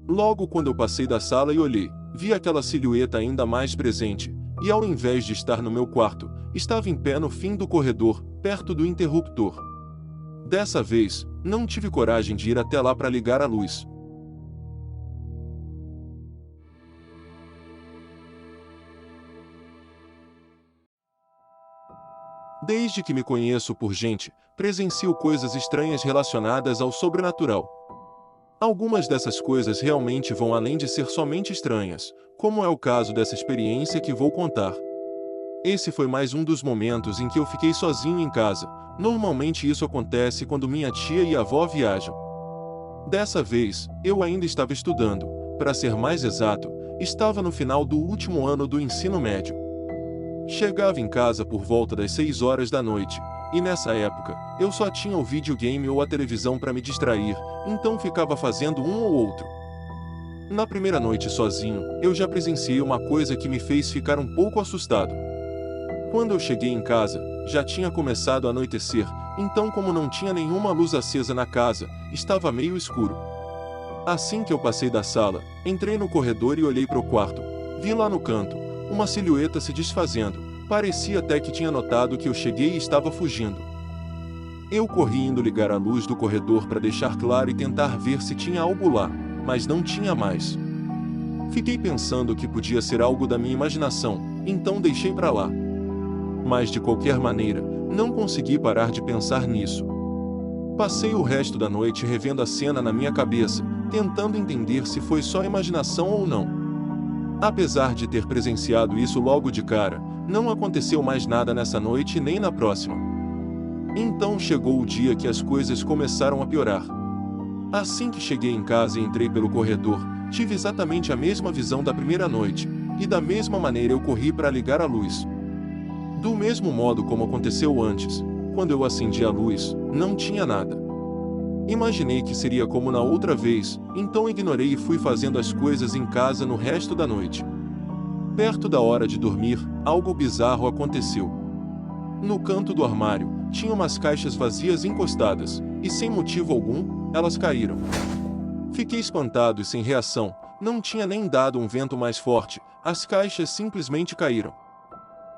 Logo quando eu passei da sala e olhei, vi aquela silhueta ainda mais presente, e ao invés de estar no meu quarto, estava em pé no fim do corredor, perto do interruptor. Dessa vez, não tive coragem de ir até lá para ligar a luz. Desde que me conheço por gente, presencio coisas estranhas relacionadas ao sobrenatural. Algumas dessas coisas realmente vão além de ser somente estranhas, como é o caso dessa experiência que vou contar. Esse foi mais um dos momentos em que eu fiquei sozinho em casa. Normalmente isso acontece quando minha tia e avó viajam. Dessa vez, eu ainda estava estudando. Para ser mais exato, estava no final do último ano do ensino médio. Chegava em casa por volta das 6 horas da noite, e nessa época, eu só tinha o videogame ou a televisão para me distrair, então ficava fazendo um ou outro. Na primeira noite sozinho, eu já presenciei uma coisa que me fez ficar um pouco assustado. Quando eu cheguei em casa, já tinha começado a anoitecer, então como não tinha nenhuma luz acesa na casa, estava meio escuro. Assim que eu passei da sala, entrei no corredor e olhei para o quarto. Vi lá no canto uma silhueta se desfazendo, parecia até que tinha notado que eu cheguei e estava fugindo. Eu corri indo ligar a luz do corredor para deixar claro e tentar ver se tinha algo lá, mas não tinha mais. Fiquei pensando que podia ser algo da minha imaginação, então deixei para lá. Mas de qualquer maneira, não consegui parar de pensar nisso. Passei o resto da noite revendo a cena na minha cabeça, tentando entender se foi só imaginação ou não. Apesar de ter presenciado isso logo de cara, não aconteceu mais nada nessa noite nem na próxima. Então chegou o dia que as coisas começaram a piorar. Assim que cheguei em casa e entrei pelo corredor, tive exatamente a mesma visão da primeira noite, e da mesma maneira eu corri para ligar a luz. Do mesmo modo como aconteceu antes, quando eu acendi a luz, não tinha nada. Imaginei que seria como na outra vez, então ignorei e fui fazendo as coisas em casa no resto da noite. Perto da hora de dormir, algo bizarro aconteceu. No canto do armário, tinha umas caixas vazias encostadas, e sem motivo algum, elas caíram. Fiquei espantado e sem reação, não tinha nem dado um vento mais forte, as caixas simplesmente caíram.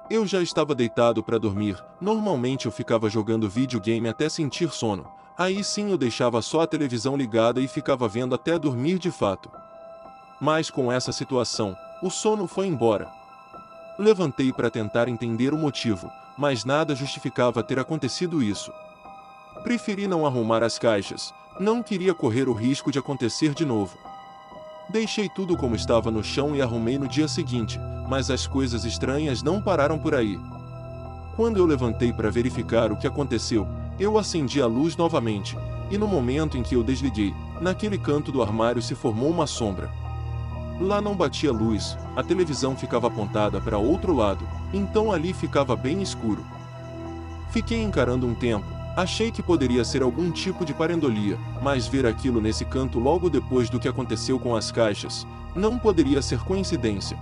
Eu já estava deitado para dormir, normalmente eu ficava jogando videogame até sentir sono. Aí sim eu deixava só a televisão ligada e ficava vendo até dormir de fato. Mas com essa situação, o sono foi embora. Levantei para tentar entender o motivo, mas nada justificava ter acontecido isso. Preferi não arrumar as caixas, não queria correr o risco de acontecer de novo. Deixei tudo como estava no chão e arrumei no dia seguinte, mas as coisas estranhas não pararam por aí. Quando eu levantei para verificar o que aconteceu, eu acendi a luz novamente, e no momento em que eu desliguei, naquele canto do armário se formou uma sombra. Lá não batia luz, a televisão ficava apontada para outro lado, então ali ficava bem escuro. Fiquei encarando um tempo, achei que poderia ser algum tipo de pareidolia, mas ver aquilo nesse canto logo depois do que aconteceu com as caixas, não poderia ser coincidência.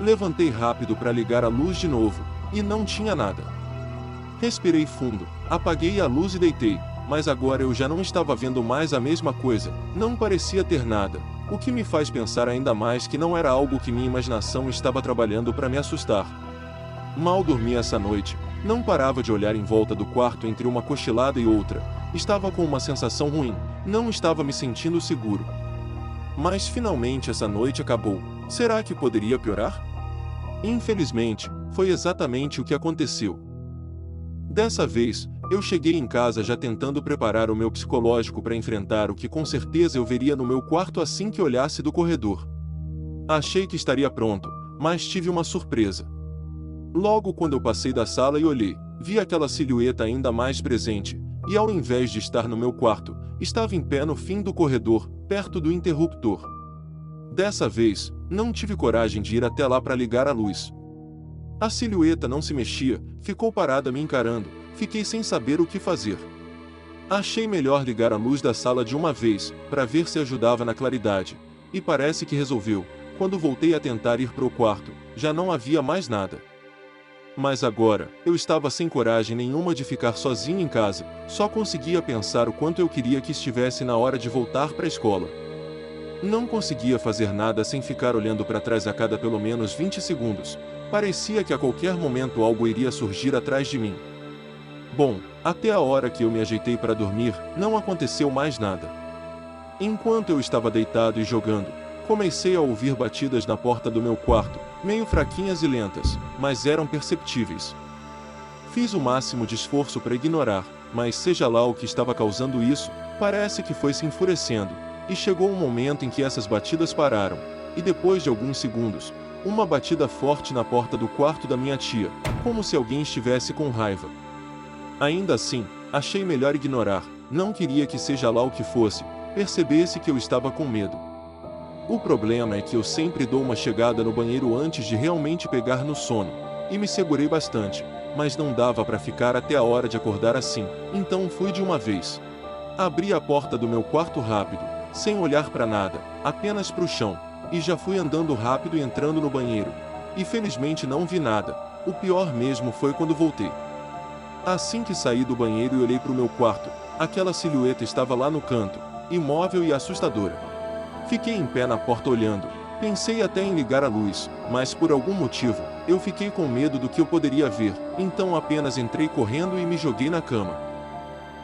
Levantei rápido para ligar a luz de novo, e não tinha nada. Respirei fundo, apaguei a luz e deitei, mas agora eu já não estava vendo mais a mesma coisa, não parecia ter nada, o que me faz pensar ainda mais que não era algo que minha imaginação estava trabalhando para me assustar. Mal dormi essa noite, não parava de olhar em volta do quarto entre uma cochilada e outra, estava com uma sensação ruim, não estava me sentindo seguro. Mas finalmente essa noite acabou, será que poderia piorar? Infelizmente, foi exatamente o que aconteceu. Dessa vez, eu cheguei em casa já tentando preparar o meu psicológico para enfrentar o que com certeza eu veria no meu quarto assim que olhasse do corredor. Achei que estaria pronto, mas tive uma surpresa. Logo quando eu passei da sala e olhei, vi aquela silhueta ainda mais presente, e ao invés de estar no meu quarto, estava em pé no fim do corredor, perto do interruptor. Dessa vez, não tive coragem de ir até lá para ligar a luz. A silhueta não se mexia, ficou parada me encarando, fiquei sem saber o que fazer. Achei melhor ligar a luz da sala de uma vez, para ver se ajudava na claridade, e parece que resolveu. Quando voltei a tentar ir para o quarto, já não havia mais nada. Mas agora, eu estava sem coragem nenhuma de ficar sozinho em casa, só conseguia pensar o quanto eu queria que estivesse na hora de voltar para a escola. Não conseguia fazer nada sem ficar olhando para trás a cada pelo menos 20 segundos. Parecia que a qualquer momento algo iria surgir atrás de mim. Bom, até a hora que eu me ajeitei para dormir, não aconteceu mais nada. Enquanto eu estava deitado e jogando, comecei a ouvir batidas na porta do meu quarto, meio fraquinhas e lentas, mas eram perceptíveis. Fiz o máximo de esforço para ignorar, mas seja lá o que estava causando isso, parece que foi se enfurecendo, e chegou um momento em que essas batidas pararam, e depois de alguns segundos, uma batida forte na porta do quarto da minha tia, como se alguém estivesse com raiva. Ainda assim, achei melhor ignorar, não queria que seja lá o que fosse, percebesse que eu estava com medo. O problema é que eu sempre dou uma chegada no banheiro antes de realmente pegar no sono, e me segurei bastante, mas não dava para ficar até a hora de acordar assim, então fui de uma vez. Abri a porta do meu quarto rápido, sem olhar para nada, apenas para o chão, e já fui andando rápido e entrando no banheiro. E felizmente não vi nada, o pior mesmo foi quando voltei. Assim que saí do banheiro e olhei para o meu quarto, aquela silhueta estava lá no canto, imóvel e assustadora. Fiquei em pé na porta olhando, pensei até em ligar a luz, mas por algum motivo, eu fiquei com medo do que eu poderia ver, então apenas entrei correndo e me joguei na cama.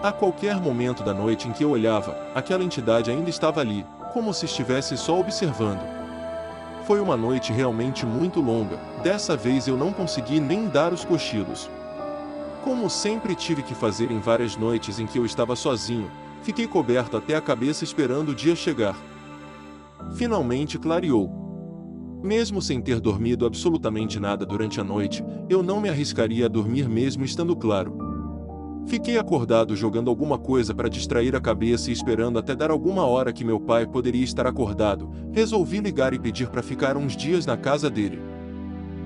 A qualquer momento da noite em que eu olhava, aquela entidade ainda estava ali, como se estivesse só observando. Foi uma noite realmente muito longa, dessa vez eu não consegui nem dar os cochilos. Como sempre tive que fazer em várias noites em que eu estava sozinho, fiquei coberto até a cabeça esperando o dia chegar. Finalmente clareou. Mesmo sem ter dormido absolutamente nada durante a noite, eu não me arriscaria a dormir mesmo estando claro. Fiquei acordado jogando alguma coisa para distrair a cabeça e esperando até dar alguma hora que meu pai poderia estar acordado. Resolvi ligar e pedir para ficar uns dias na casa dele.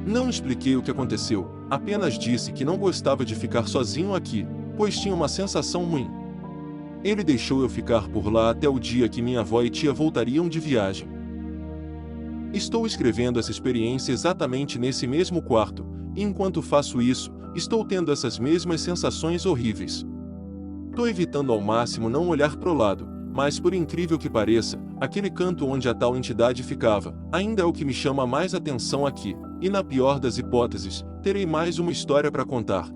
Não expliquei o que aconteceu, apenas disse que não gostava de ficar sozinho aqui, pois tinha uma sensação ruim. Ele deixou eu ficar por lá até o dia que minha avó e tia voltariam de viagem. Estou escrevendo essa experiência exatamente nesse mesmo quarto, e enquanto faço isso, estou tendo essas mesmas sensações horríveis. Tô evitando ao máximo não olhar pro lado, mas por incrível que pareça, aquele canto onde a tal entidade ficava, ainda é o que me chama mais atenção aqui, e na pior das hipóteses, terei mais uma história para contar.